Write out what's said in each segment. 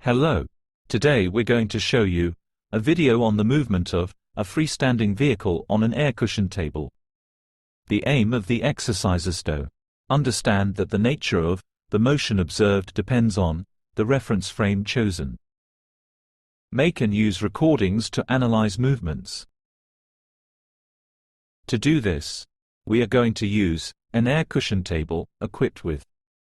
Hello. Today we're going to show you a video on the movement of a freestanding vehicle on an air cushion table. The aim of the exercise is to understand that the nature of the motion observed depends on the reference frame chosen. Make and use recordings to analyze movements. To do this, we are going to use an air cushion table equipped with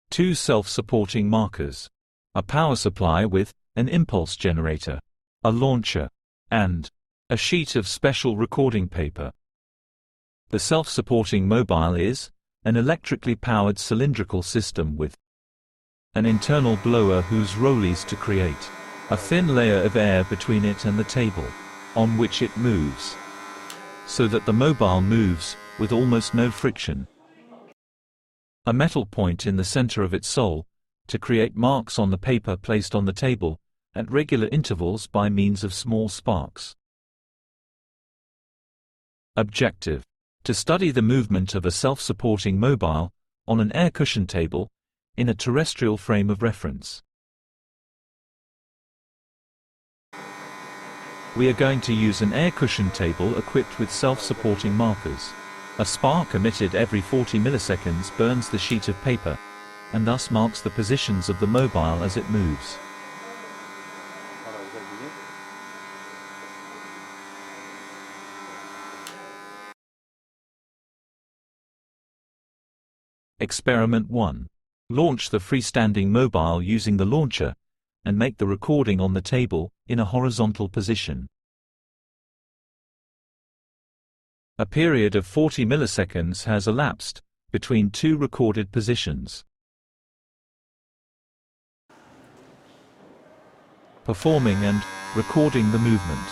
two self-supporting markers, a power supply with an impulse generator, a launcher, and a sheet of special recording paper. The self-supporting mobile is an electrically powered cylindrical system with an internal blower whose role is to create a thin layer of air between it and the table on which it moves, so that the mobile moves with almost no friction. A metal point in the center of its sole to create marks on the paper placed on the table at regular intervals by means of small sparks. Objective: to study the movement of a self-supporting mobile on an air cushion table in a terrestrial frame of reference. We are going to use an air cushion table equipped with self-supporting markers. A spark emitted every 40 milliseconds burns the sheet of paper, and thus marks the positions of the mobile as it moves. Experiment 1. Launch the freestanding mobile using the launcher, and make the recording on the table in a horizontal position. A period of 40 milliseconds has elapsed between two recorded positions. Performing and recording the movement.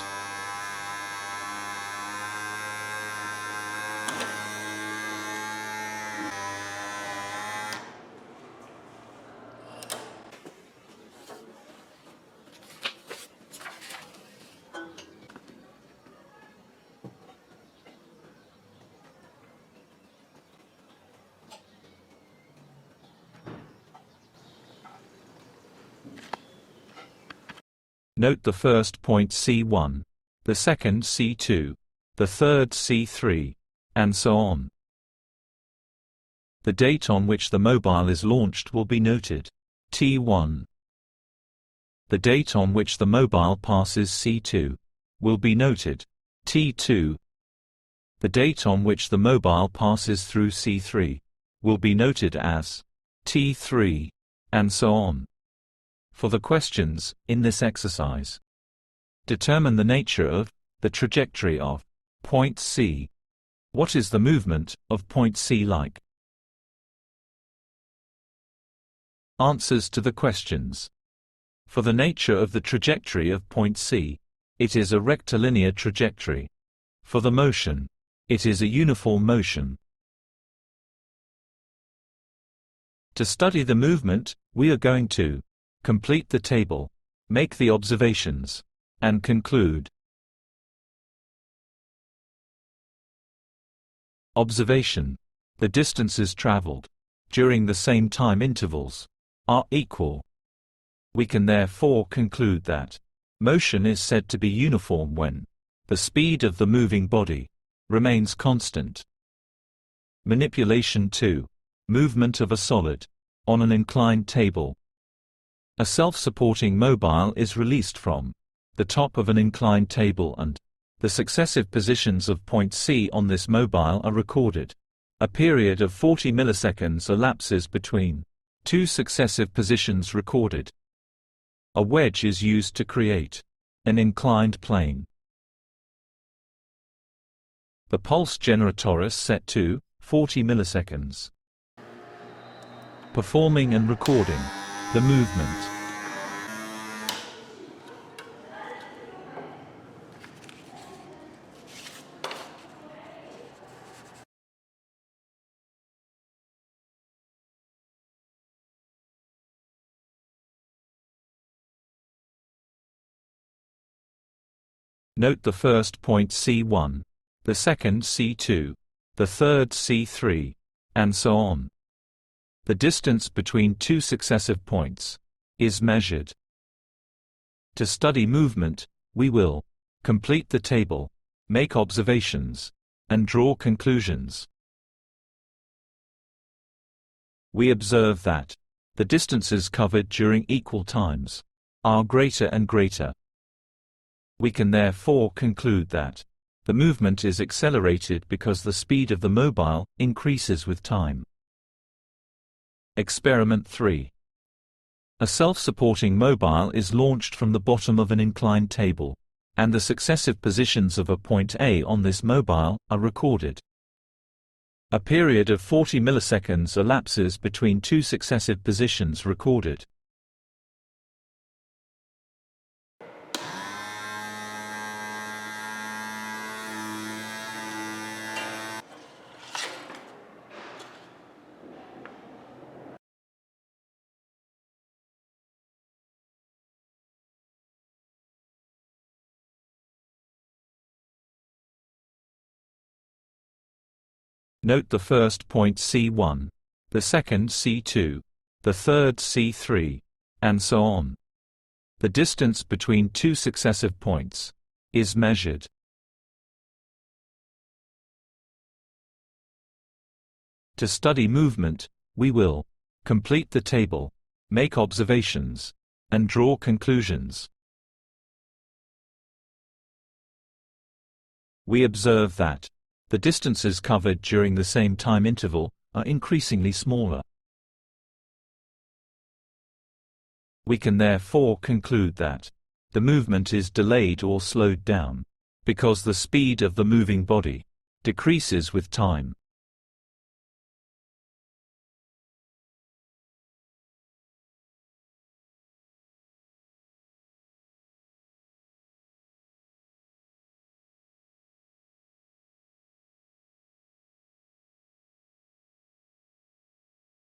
Note the first point C1, the second C2, the third C3, and so on. The date on which the mobile is launched will be noted, T1. The date on which the mobile passes C2 will be noted, T2. The date on which the mobile passes through C3 will be noted as T3, and so on. For the questions in this exercise, determine the nature of the trajectory of point C. What is the movement of point C like? Answers to the questions. For the nature of the trajectory of point C, it is a rectilinear trajectory. For the motion, it is a uniform motion. To study the movement, we are going to complete the table, make the observations, and conclude. Observation: the distances traveled during the same time intervals are equal. We can therefore conclude that motion is said to be uniform when the speed of the moving body remains constant. Manipulation 2. Movement of a solid on an inclined table. A self-supporting mobile is released from the top of an inclined table and the successive positions of point C on this mobile are recorded. A period of 40 milliseconds elapses between two successive positions recorded. A wedge is used to create an inclined plane. The pulse generator is set to 40 milliseconds. Performing and recording the movement. Note the first point C1, the second C2, the third C3, and so on. The distance between two successive points is measured. To study movement, we will complete the table, make observations, and draw conclusions. We observe that the distances covered during equal times are greater and greater. We can therefore conclude that the movement is accelerated because the speed of the mobile increases with time. Experiment 3. A self-supporting mobile is launched from the bottom of an inclined table, and the successive positions of a point A on this mobile are recorded. A period of 40 milliseconds elapses between two successive positions recorded. Note the first point C1, the second C2, the third C3, and so on. The distance between two successive points is measured. To study movement, we will complete the table, make observations, and draw conclusions. We observe that the distances covered during the same time interval are increasingly smaller. We can therefore conclude that the movement is delayed or slowed down because the speed of the moving body decreases with time.